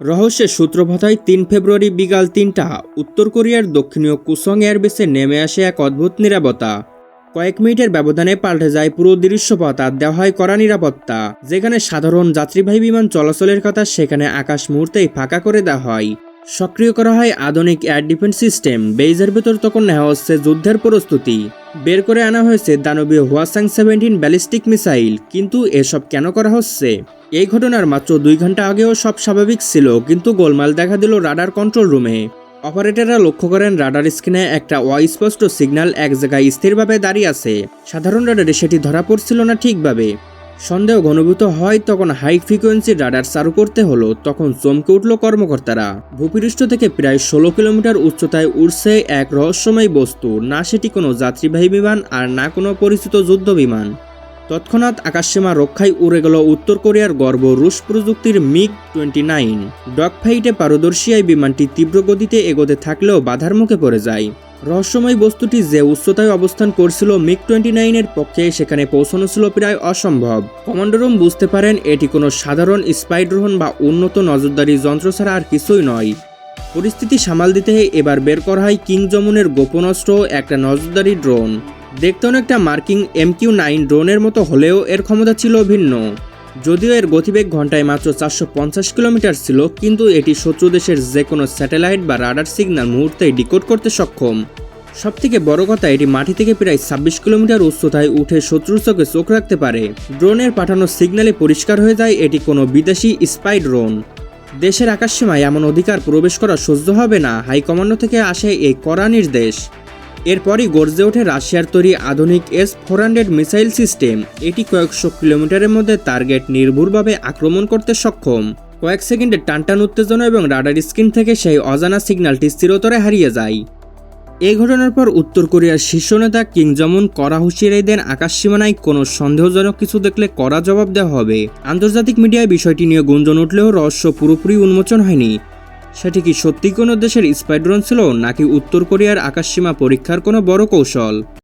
রহস্যের সূত্রপাত ৩ ফেব্রুয়ারি বিকাল ৩টা উত্তর কোরিয়ার দক্ষিণীয় কুসং এয়ারবেসে নেমে আসে এক অদ্ভুত নিরাপত্তা। কয়েক মিনিটের ব্যবধানে পাল্টে যায় পুরো দৃশ্যপট আর দেওয়া হয় কড়া নিরাপত্তা। যেখানে সাধারণ যাত্রীবাহী বিমান চলাচলের কথা সেখানে আকাশ মুহূর্তেই ফাঁকা করে দেওয়া হয়। সক্রিয় করা হয় আধুনিক এয়ার ডিফেন্স সিস্টেম। বেইজের ভেতর তখন নেওয়া হচ্ছে যুদ্ধের প্রস্তুতি। বের করে আনা হয়েছে দানবীয় হওয়াসাং-17 ব্যালিস্টিক মিসাইল। কিন্তু এসব কেন করা হচ্ছে? এই ঘটনার মাত্র 2 ঘন্টা আগেও সব স্বাভাবিক ছিল, কিন্তু গোলমাল দেখা দিল রাডার কন্ট্রোল রুমে। অপারেটররা লক্ষ্য করেন রাডার স্ক্রিনে একটা অস্পষ্ট সিগন্যাল এক জায়গায় স্থিরভাবে দাঁড়িয়ে আছে। সাধারণ রাডারে সেটি ধরা পড়ছিল না ঠিকভাবে। সন্দেহ ঘনীভূত হয় তখন হাই ফ্রিকোয়েন্সি রাডার চালু করতে হলো। তখন চমকে উঠল কর্মকর্তারা। ভূপৃষ্ঠ থেকে প্রায় 16 কিলোমিটার উচ্চতায় উড়ছে এক রহস্যময় বস্তু। না সেটি কোনো যাত্রীবাহী বিমান আর না কোনো পরিচিত যুদ্ধ বিমান। তৎক্ষণাৎ আকাশসীমা রক্ষায় উড়ে গেল উত্তর কোরিয়ার গর্ব রুশ প্রযুক্তির মিগ-29। ডগফাইটে পারদর্শী এই বিমানটি তীব্র গতিতে এগোতে থাকলেও বাধার মুখে পড়ে যায়। রহস্যময় বস্তুটি যে উচ্চতায় অবস্থান করছিল মিগ-29 এর পক্ষে সেখানে পৌঁছানো ছিল প্রায় অসম্ভব। কমান্ডার রুম বুঝতে পারেন এটি কোনো সাধারণ স্পাই ড্রোন বা উন্নত নজরদারি যন্ত্র ছাড়া আর কিছুই নয়। পরিস্থিতি সামাল দিতে এবার বের করা হয় কিং জমুনের গোপন অস্ত্র, একটা নজরদারি ড্রোন। দেখতে অনেকটা মার্কিং MQ-9 ড্রোনের মতো হলেও এর ক্ষমতা ছিল ভিন্ন। যদিও এর গতিবেগ ঘন্টায় মাত্র 450 কিলোমিটার ছিল, কিন্তু এটি শত্রু দেশের যে কোনো স্যাটেলাইট বা রাডার সিগন্যাল মুহূর্তেই ডিকোড করতে সক্ষম। সবথেকে বড় কথা, এটি মাটি থেকে প্রায় 26 কিলোমিটার উচ্চতায় উঠে শত্রুর চোখে চোখ রাখতে পারে। ড্রোনের পাঠানো সিগন্যালে পরিষ্কার হয়ে যায় এটি কোনো বিদেশি স্পাই ড্রোন। দেশের আকাশসীমায় এমন অধিকার প্রবেশ করা সহ্য হবে না। হাইকমান্ড থেকে আসে এই কড়া নির্দেশ। এরপরই গর্জে ওঠে রাশিয়ার তৈরি আধুনিক S-400 মিসাইল সিস্টেম। এটি কয়েকশো কিলোমিটারের মধ্যে টার্গেট নির্ভুলভাবে আক্রমণ করতে সক্ষম। কয়েক সেকেন্ডের টানটান উত্তেজনা এবং রাডার স্ক্রিন থেকে সেই অজানা সিগন্যালটি চিরতরে হারিয়ে যায়। এই ঘটনার পর উত্তর কোরিয়ার শীর্ষ নেতা কিং জমুন কড়া হুঁশিয়ারি দেন, আকাশসীমানায় কোনো সন্দেহজনক কিছু দেখলে কড়া জবাব দেওয়া হবে। আন্তর্জাতিক মিডিয়ায় বিষয়টি নিয়ে গুঞ্জন উঠলেও রহস্য পুরোপুরি উন্মোচন হয়নি। সেটি কি সত্যি কোনো দেশের স্পাই ড্রোন ছিল, নাকি উত্তর কোরিয়ার আকাশসীমা পরীক্ষার কোনো বড় কৌশল?